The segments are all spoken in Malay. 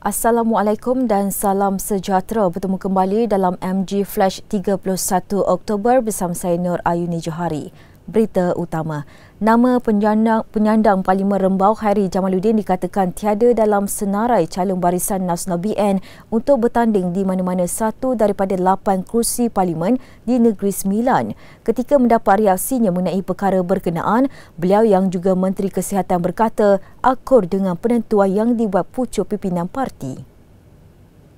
Assalamualaikum dan salam sejahtera. Bertemu kembali dalam MG Flash 31 Oktober bersama saya Nur Ayuni Johari. Berita utama. Nama penyandang Parlimen Rembau Khairi Jamaluddin dikatakan tiada dalam senarai calon Barisan Nasional BN untuk bertanding di mana-mana satu daripada 8 kursi Parlimen di Negeri Sembilan. Ketika mendapat reaksinya mengenai perkara berkenaan, beliau yang juga Menteri Kesihatan berkata akur dengan penentuan yang dibuat pucuk pimpinan parti.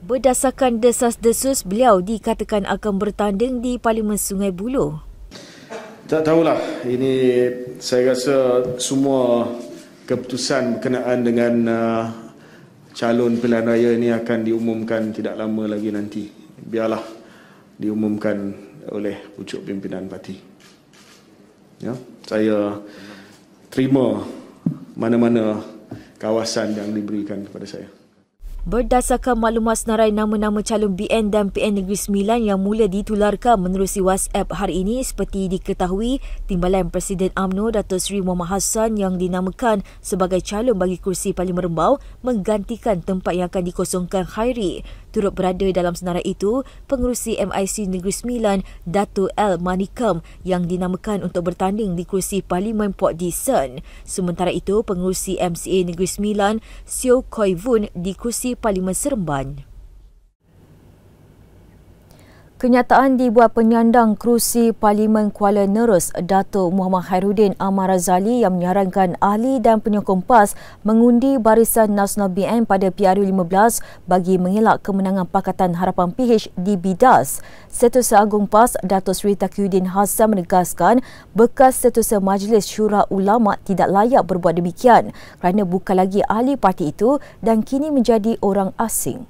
Berdasarkan desas-desus, beliau dikatakan akan bertanding di Parlimen Sungai Buloh. Tak tahulah, ini saya rasa semua keputusan berkenaan dengan calon pilihan raya ini akan diumumkan tidak lama lagi nanti. Biarlah diumumkan oleh pucuk pimpinan parti. Ya, saya terima mana-mana kawasan yang diberikan kepada saya. Berdasarkan maklumat senarai nama-nama calon BN dan PN Negeri Sembilan yang mula ditularkan menerusi WhatsApp hari ini, seperti diketahui, Timbalan Presiden UMNO Dato' Seri Muhammad Hassan yang dinamakan sebagai calon bagi kursi Parlimen Rembau menggantikan tempat yang akan dikosongkan Khairi. Turut berada dalam senarai itu, pengerusi MIC Negeri Sembilan Dato' L. Manikam yang dinamakan untuk bertanding di kursi Parlimen Port Dickson. Sementara itu, pengerusi MCA Negeri Sembilan Seo Koi Vun di kursi Parlimen Seremban. Kenyataan dibuat penyandang kerusi Parlimen Kuala Nerus Dato' Muhammad Khairuddin Ahmad Razali yang menyarankan ahli dan penyokong PAS mengundi Barisan Nasional BN pada PRU15 bagi mengelak kemenangan Pakatan Harapan PH di Bidas. Setiausaha Agung PAS Dato' Seri Taqiyuddin Hassan menegaskan bekas Setiausaha Majlis Syura Ulama tidak layak berbuat demikian kerana bukan lagi ahli parti itu dan kini menjadi orang asing.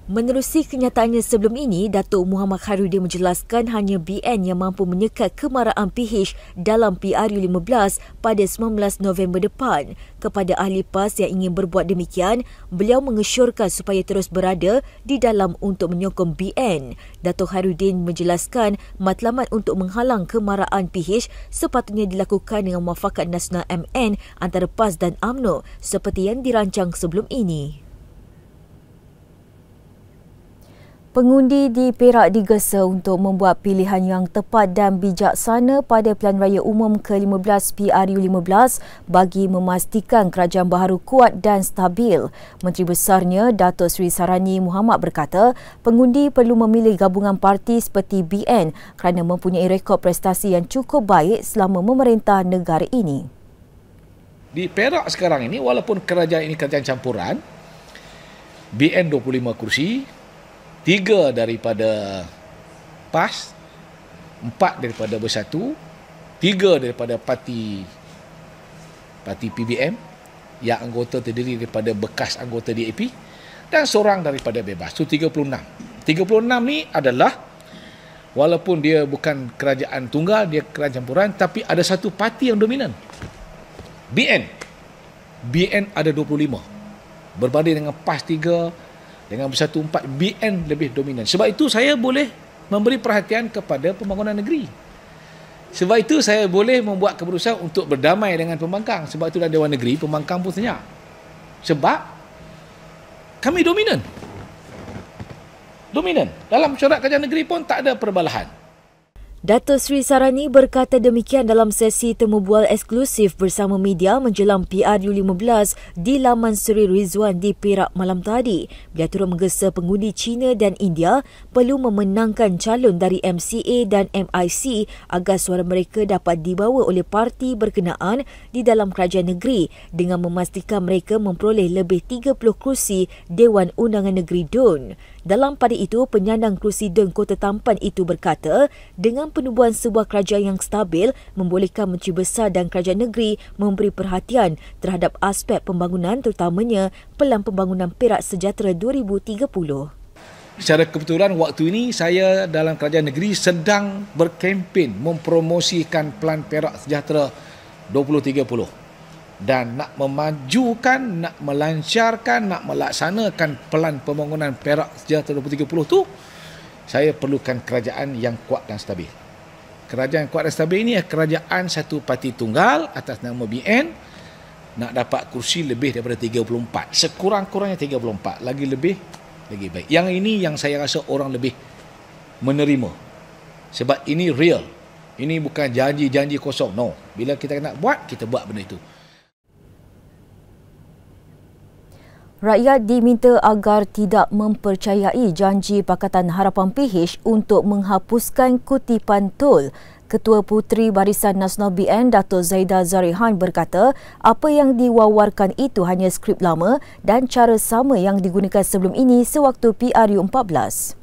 Menerusi kenyataannya sebelum ini, Dato' Muhammad Khairuddin menjelaskan hanya BN yang mampu menyekat kemarahan PH dalam PRU15 pada 19 November depan. Kepada ahli PAS yang ingin berbuat demikian, beliau mengesyorkan supaya terus berada di dalam untuk menyokong BN. Dato' Khairuddin menjelaskan matlamat untuk menghalang kemarahan PH sepatutnya dilakukan dengan muafakat nasional MN antara PAS dan UMNO seperti yang dirancang sebelum ini. Pengundi di Perak digesa untuk membuat pilihan yang tepat dan bijaksana pada Pilihan Raya Umum ke-15 PRU15 bagi memastikan kerajaan baharu kuat dan stabil. Menteri Besarnya Dato' Seri Sarani Muhammad berkata, pengundi perlu memilih gabungan parti seperti BN kerana mempunyai rekod prestasi yang cukup baik selama memerintah negara ini. Di Perak sekarang ini, walaupun kerajaan ini kerajaan campuran, BN 25 kursi, 3 daripada PAS, 4 daripada Bersatu, 3 daripada parti PBM yang anggota terdiri daripada bekas anggota DAP dan seorang daripada bebas. So 36. 36 ni adalah walaupun dia bukan kerajaan tunggal, dia kerajaan campuran, tapi ada satu parti yang dominan. BN ada 25. Berbanding dengan PAS 3, dengan Bersatu 4, BN lebih dominan. Sebab itu saya boleh memberi perhatian kepada pembangunan negeri. Sebab itu saya boleh membuat keputusan untuk berdamai dengan pembangkang. Sebab itu dalam Dewan Negeri, pembangkang pun senyap. Sebab kami dominan. Dominan. Dalam mesyuarat kerajaan negeri pun tak ada perbalahan. Dato' Seri Sarani berkata demikian dalam sesi temu bual eksklusif bersama media menjelang PRU15 di laman Seri Rizwan di Perak malam tadi. Beliau turut menggesa pengundi China dan India perlu memenangkan calon dari MCA dan MIC agar suara mereka dapat dibawa oleh parti berkenaan di dalam kerajaan negeri dengan memastikan mereka memperoleh lebih 30 kerusi Dewan Undangan Negeri DUN. Dalam pada itu, penyandang kerusi DUN Kota Tampan itu berkata, dengan penubuhan sebuah kerajaan yang stabil membolehkan Menteri Besar dan kerajaan negeri memberi perhatian terhadap aspek pembangunan terutamanya Pelan Pembangunan Perak Sejahtera 2030. Secara kebetulan waktu ini saya dalam kerajaan negeri sedang berkempen mempromosikan Pelan Perak Sejahtera 2030. Dan nak memajukan, nak melancarkan, nak melaksanakan Pelan Pembangunan Perak Sejahtera 2030 tu, saya perlukan kerajaan yang kuat dan stabil. Kerajaan kuat dan stabil ini adalah kerajaan satu parti tunggal atas nama BN nak dapat kursi lebih daripada 34. Sekurang-kurangnya 34. Lagi lebih, lagi baik. Yang ini yang saya rasa orang lebih menerima. Sebab ini real. Ini bukan janji-janji kosong. No. Bila kita nak buat, kita buat benda itu. Rakyat diminta agar tidak mempercayai janji Pakatan Harapan PH untuk menghapuskan kutipan tol. Ketua Puteri Barisan Nasional BN Dato' Zaidah Zarihan berkata apa yang diwawarkan itu hanya skrip lama dan cara sama yang digunakan sebelum ini sewaktu PRU14.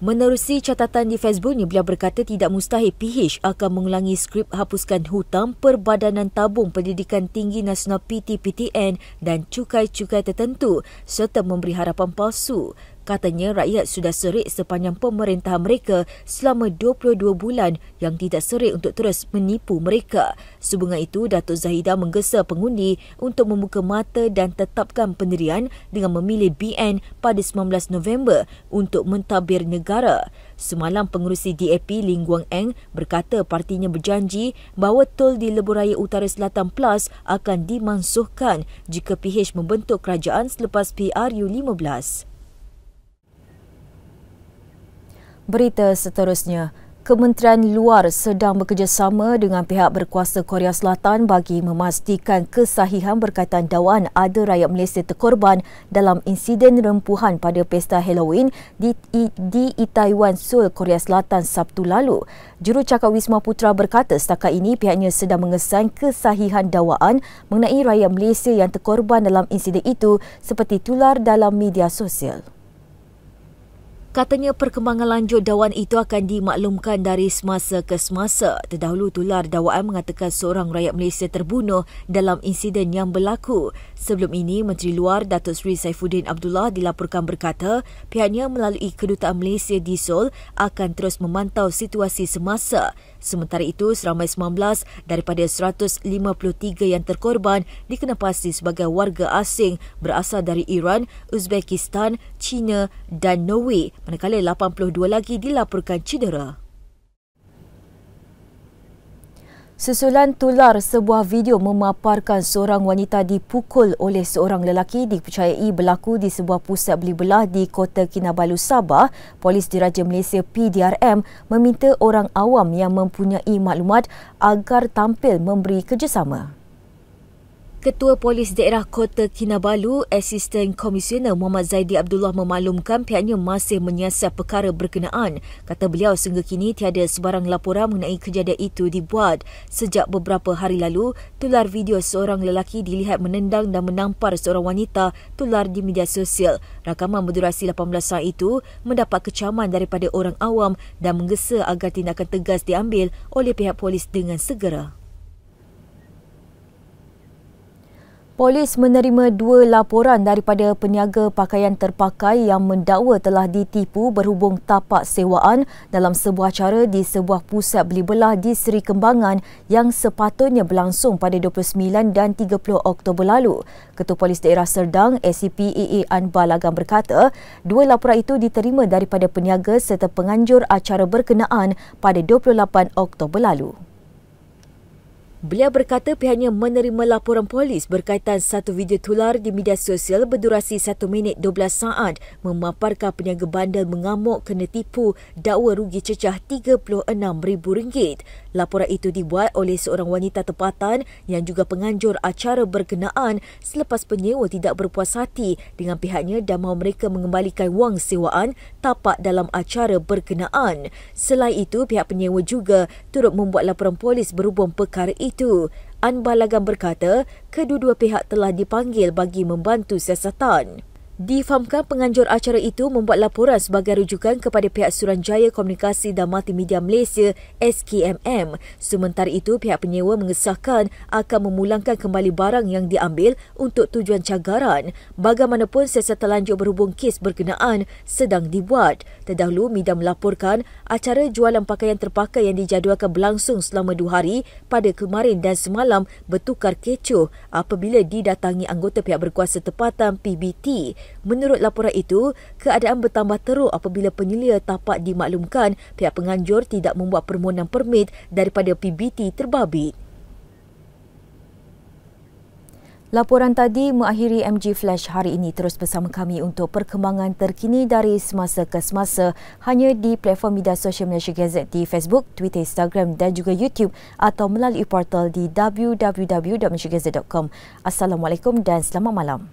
Menerusi catatan di Facebooknya, beliau berkata tidak mustahil PH akan mengulangi skrip hapuskan hutang Perbadanan Tabung Pendidikan Tinggi Nasional PT-PTN dan cukai-cukai tertentu serta memberi harapan palsu. Katanya rakyat sudah serik sepanjang pemerintahan mereka selama 22 bulan yang tidak serik untuk terus menipu mereka. Sehubungan itu, Dato' Zahidah menggesa pengundi untuk membuka mata dan tetapkan pendirian dengan memilih BN pada 19 November untuk mentadbir negara. Semalam pengerusi DAP Ling Guang Eng berkata partinya berjanji bahawa tol di Lebuh Raya Utara Selatan Plus akan dimansuhkan jika PH membentuk kerajaan selepas PRU15. Berita seterusnya, Kementerian Luar sedang bekerjasama dengan pihak berkuasa Korea Selatan bagi memastikan kesahihan berkaitan dakwaan ada rakyat Malaysia terkorban dalam insiden rempuhan pada pesta Halloween di Itaewon, Seoul, Korea Selatan Sabtu lalu. Jurucakap Wisma Putra berkata setakat ini pihaknya sedang mengesan kesahihan dakwaan mengenai rakyat Malaysia yang terkorban dalam insiden itu seperti tular dalam media sosial. Katanya perkembangan lanjut dakwaan itu akan dimaklumkan dari semasa ke semasa. Terdahulu tular dakwaan mengatakan seorang rakyat Malaysia terbunuh dalam insiden yang berlaku. Sebelum ini, Menteri Luar Datuk Seri Saifuddin Abdullah dilaporkan berkata pihaknya melalui Kedutaan Malaysia di Seoul akan terus memantau situasi semasa. Sementara itu, seramai 19 daripada 153 yang terkorban dikenal pasti sebagai warga asing berasal dari Iran, Uzbekistan, China dan Norway, manakala 82 lagi dilaporkan cedera. Susulan tular sebuah video memaparkan seorang wanita dipukul oleh seorang lelaki dipercayai berlaku di sebuah pusat beli belah di Kota Kinabalu, Sabah. Polis Diraja Malaysia PDRM meminta orang awam yang mempunyai maklumat agar tampil memberi kerjasama. Ketua Polis Daerah Kota Kinabalu, Asisten Komisioner Muhammad Zaidi Abdullah memaklumkan pihaknya masih menyiasat perkara berkenaan. Kata beliau, sehingga kini tiada sebarang laporan mengenai kejadian itu dibuat. Sejak beberapa hari lalu, tular video seorang lelaki dilihat menendang dan menampar seorang wanita tular di media sosial. Rakaman berdurasi 18 saat itu mendapat kecaman daripada orang awam dan menggesa agar tindakan tegas diambil oleh pihak polis dengan segera. Polis menerima 2 laporan daripada peniaga pakaian terpakai yang mendakwa telah ditipu berhubung tapak sewaan dalam sebuah acara di sebuah pusat beli belah di Seri Kembangan yang sepatutnya berlangsung pada 29 dan 30 Oktober lalu. Ketua Polis Daerah Serdang, ACP AA Anbar Lagam berkata, 2 laporan itu diterima daripada peniaga serta penganjur acara berkenaan pada 28 Oktober lalu. Beliau berkata pihaknya menerima laporan polis berkaitan satu video tular di media sosial berdurasi 1 minit 12 saat memaparkan peniaga bandar mengamuk kena tipu dakwa rugi cecah RM36,000. Laporan itu dibuat oleh seorang wanita tempatan yang juga penganjur acara berkenaan selepas penyewa tidak berpuas hati dengan pihaknya dan mahu mereka mengembalikan wang sewaan tapak dalam acara berkenaan. Selain itu, pihak penyewa juga turut membuat laporan polis berhubung perkara itu. Anbar Lagam berkata, kedua-dua pihak telah dipanggil bagi membantu siasatan. Difahamkan penganjur acara itu membuat laporan sebagai rujukan kepada pihak Suruhanjaya Komunikasi dan Multimedia Malaysia SKMM. Sementara itu, pihak penyewa mengesahkan akan memulangkan kembali barang yang diambil untuk tujuan cagaran. Bagaimanapun, siasatan lanjut berhubung kes berkenaan sedang dibuat. Terdahulu, media melaporkan acara jualan pakaian terpakai yang dijadualkan berlangsung selama 2 hari pada kemarin dan semalam bertukar kecoh apabila didatangi anggota pihak berkuasa tempatan PBT. Menurut laporan itu, keadaan bertambah teruk apabila penyelia tapak dimaklumkan pihak penganjur tidak membuat permohonan permit daripada PBT terbabit. Laporan tadi mengakhiri MG Flash hari ini. Terus bersama kami untuk perkembangan terkini dari semasa ke semasa hanya di platform media sosial Malaysia Gazette di Facebook, Twitter, Instagram dan juga YouTube atau melalui portal di www.malaysiagazette.com. Assalamualaikum dan selamat malam.